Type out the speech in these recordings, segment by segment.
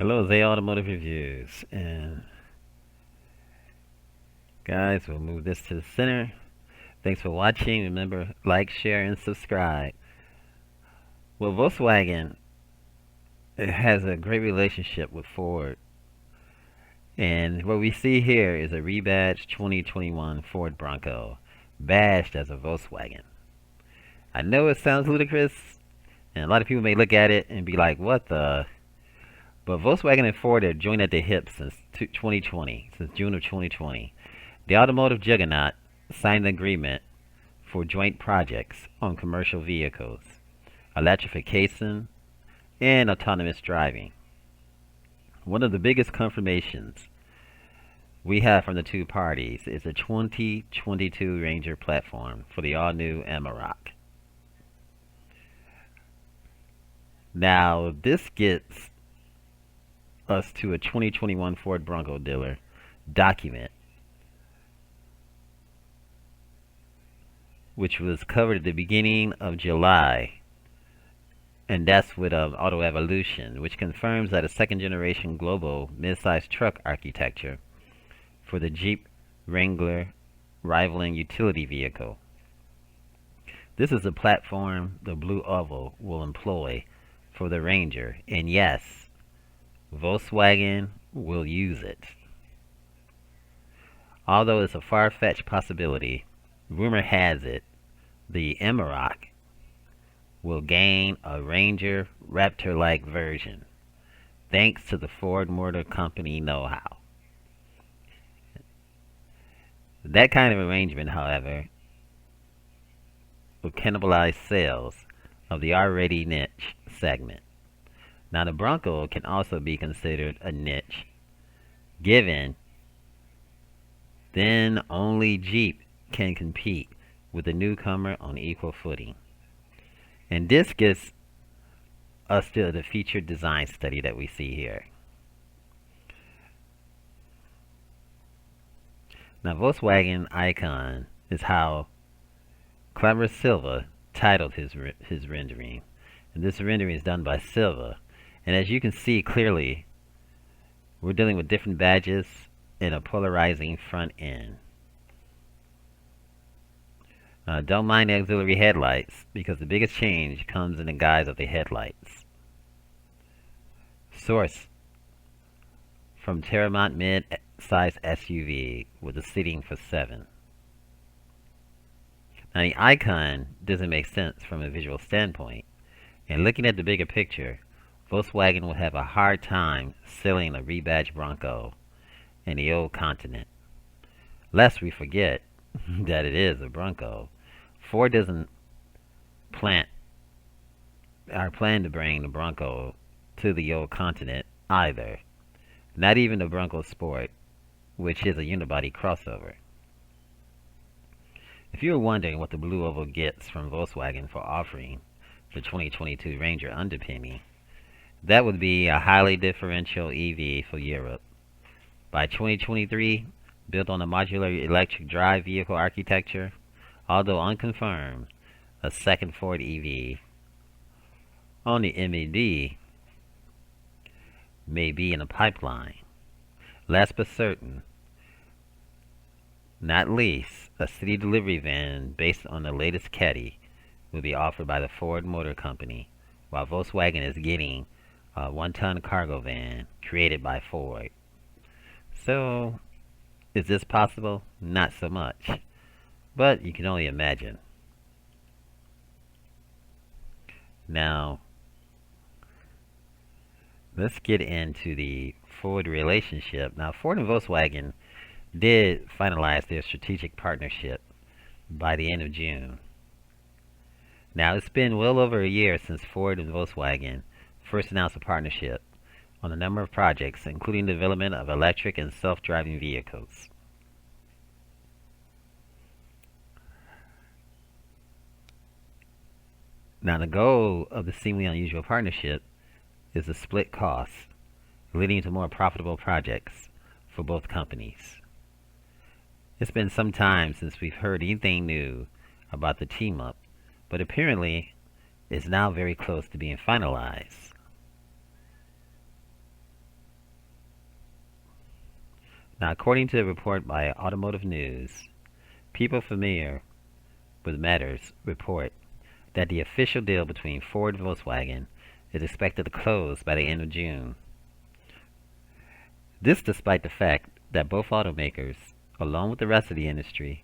Hello, Zay Automotive Reviews. And guys, we'll move this to the center. Thanks for watching. Remember, like, share, and subscribe. Well, Volkswagen has a great relationship with Ford. And what we see here is a rebadged 2021 Ford Bronco, badged as a Volkswagen. I know it sounds ludicrous, and a lot of people may look at it and be like, what the? But Volkswagen and Ford are joined at the hip since 2020, since June of 2020. The automotive juggernaut signed an agreement for joint projects on commercial vehicles, electrification, and autonomous driving. One of the biggest confirmations we have from the two parties is the 2022 Ranger platform for the all-new Amarok. Now, this gets us to a 2021 Ford Bronco dealer document, which was covered at the beginning of July, and that's with Auto Evolution, which confirms that a second-generation global midsize truck architecture for the Jeep Wrangler rivaling utility vehicle. This is the platform the Blue Oval will employ for the Ranger, and yes, Volkswagen will use it. Although it's a far-fetched possibility, rumor has it the Amarok will gain a Ranger Raptor-like version, thanks to the Ford Motor Company know-how. That kind of arrangement, however, will cannibalize sales of the already niche segment. Now, the Bronco can also be considered a niche, given then only Jeep can compete with the newcomer on equal footing. And this gets us to the featured design study that we see here. Now, Volkswagen Icon is how Clever Silva titled his rendering. And this rendering is done by Silva. And as you can see clearly, we're dealing with different badges and a polarizing front end. Don't mind the auxiliary headlights, because the biggest change comes in the guise of the headlights. Source from Terramont mid-size SUV with a seating for 7. Now, the Icon doesn't make sense from a visual standpoint, and looking at the bigger picture, Volkswagen will have a hard time selling a rebadged Bronco in the old continent. Lest we forget that it is a Bronco. Ford doesn't plan to bring the Bronco to the old continent either. Not even the Bronco Sport, which is a unibody crossover. If you're wondering what the Blue Oval gets from Volkswagen for offering the 2022 Ranger underpinning, that would be a highly differential EV for Europe. By 2023, built on a modular electric drive vehicle architecture, although unconfirmed, a second Ford EV on the MED may be in the pipeline. Last but certain, not least, a city delivery van based on the latest Caddy will be offered by the Ford Motor Company, while Volkswagen is getting a 1-ton cargo van created by Ford. So, is this possible? Not so much, but you can only imagine. Now, let's get into the Ford relationship. Now, Ford and Volkswagen did finalize their strategic partnership by the end of June. Now, it's been well over a year since Ford and Volkswagen first announced a partnership on a number of projects, including the development of electric and self-driving vehicles. Now, the goal of the seemingly unusual partnership is to split costs, leading to more profitable projects for both companies. It's been some time since we've heard anything new about the team-up, but apparently it's now very close to being finalized. Now, according to a report by Automotive News, people familiar with matters report that the official deal between Ford and Volkswagen is expected to close by the end of June. This despite the fact that both automakers, along with the rest of the industry,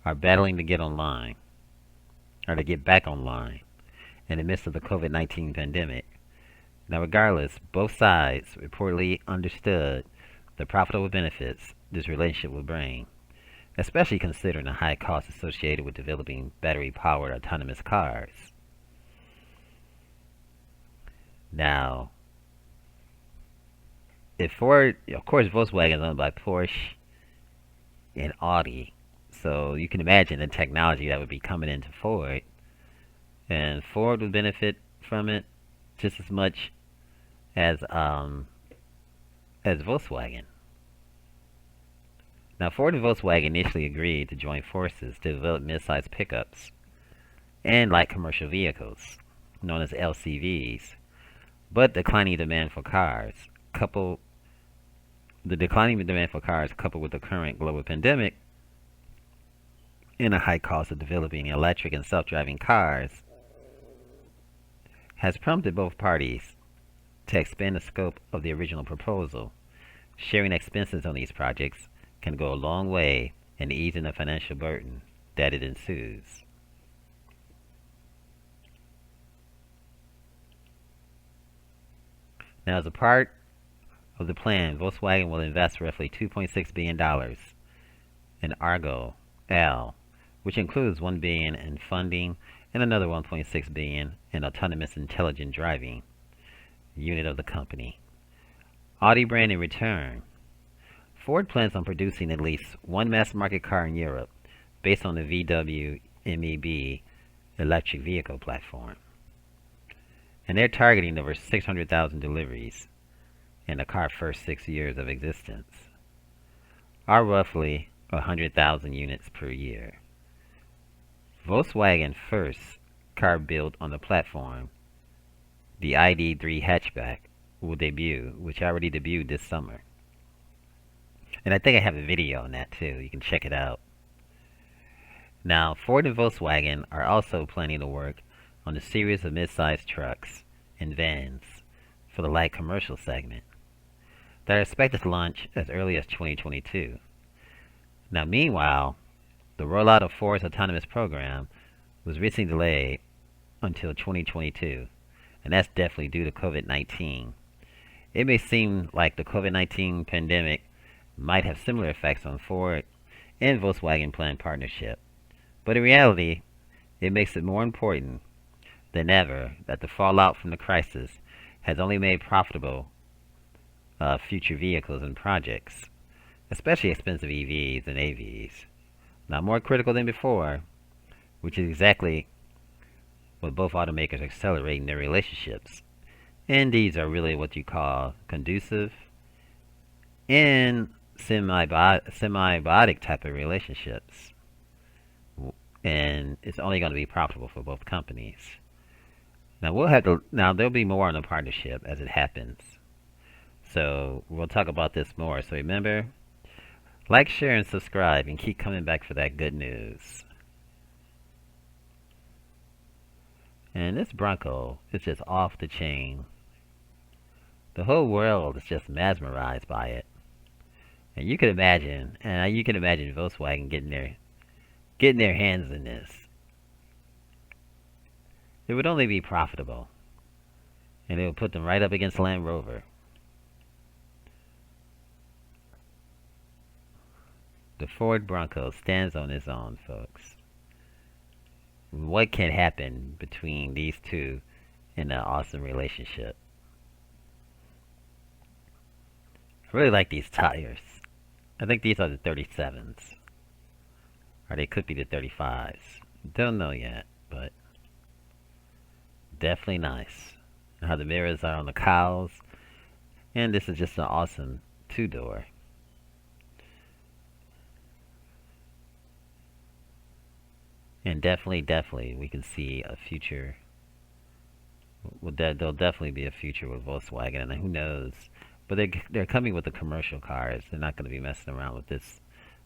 are battling to get online, or to get back online, in the midst of the COVID-19 pandemic. Now, regardless, both sides reportedly understood the profitable benefits this relationship will bring, especially considering the high costs associated with developing battery-powered autonomous cars. Now, if Ford, of course, Volkswagen is owned by Porsche and Audi, so you can imagine the technology that would be coming into Ford, and Ford would benefit from it just as much as Volkswagen. Now, Ford and Volkswagen initially agreed to join forces to develop mid-size pickups and light commercial vehicles, known as LCVs, but declining demand for cars, coupled with the current global pandemic and the high cost of developing electric and self-driving cars, has prompted both parties to expand the scope of the original proposal. Sharing expenses on these projects can go a long way in easing the financial burden that it ensues. Now, as a part of the plan, Volkswagen will invest roughly $2.6 billion in Argo L, which includes $1 billion in funding and another $1.6 billion in autonomous intelligent driving unit of the company. Audi brand in return. Ford plans on producing at least one mass-market car in Europe based on the VW MEB electric vehicle platform. And they're targeting over 600,000 deliveries in the car's first 6 years of existence, or roughly 100,000 units per year. Volkswagen's first car built on the platform, the ID3 hatchback, will debut, which already debuted this summer. And I think I have a video on that too. You can check it out. Now, Ford and Volkswagen are also planning to work on a series of mid-sized trucks and vans for the light commercial segment that are expected to launch as early as 2022. Now, meanwhile, the rollout of Ford's autonomous program was recently delayed until 2022, and that's definitely due to COVID-19. It may seem like the COVID-19 pandemic might have similar effects on Ford and Volkswagen planned partnership, but in reality, it makes it more important than ever that the fallout from the crisis has only made profitable future vehicles and projects, especially expensive EVs and AVs. Now, more critical than before, which is exactly what both automakers are accelerating their relationships. And these are really what you call conducive and semi-biotic type of relationships. And it's only going to be profitable for both companies. Now there'll be more on the partnership as it happens. So we'll talk about this more. So remember, like, share, and subscribe, and keep coming back for that good news. And this Bronco is just off the chain. The whole world is just mesmerized by it. And you can imagine Volkswagen getting their hands in this. It would only be profitable, and it would put them right up against Land Rover. The Ford Bronco stands on its own, folks. What can happen between these two in an awesome relationship? I really like these tires. I think these are the 37s. Or they could be the 35s. Don't know yet, but definitely nice. And how the mirrors are on the cowls. And this is just an awesome two-door. And definitely, we can see a future. There'll definitely be a future with Volkswagen, and who knows But they're coming with the commercial cars. They're not going to be messing around with this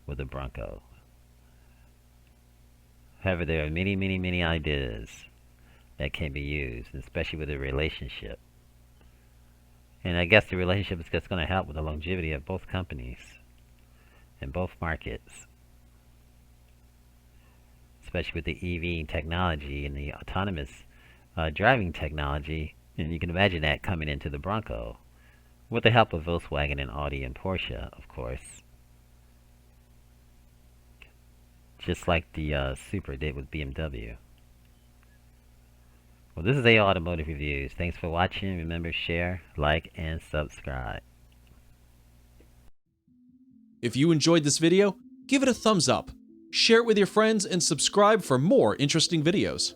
with the Bronco. However, there are many, many, many ideas that can be used, especially with the relationship. And I guess the relationship is just going to help with the longevity of both companies in both markets, especially with the EV technology and the autonomous driving technology. And you can imagine that coming into the Bronco with the help of Volkswagen and Audi and Porsche, of course. Just like the Supra did with BMW. Well, this is A Automotive Reviews. Thanks for watching. Remember, share, like, and subscribe. If you enjoyed this video, give it a thumbs up, share it with your friends, and subscribe for more interesting videos.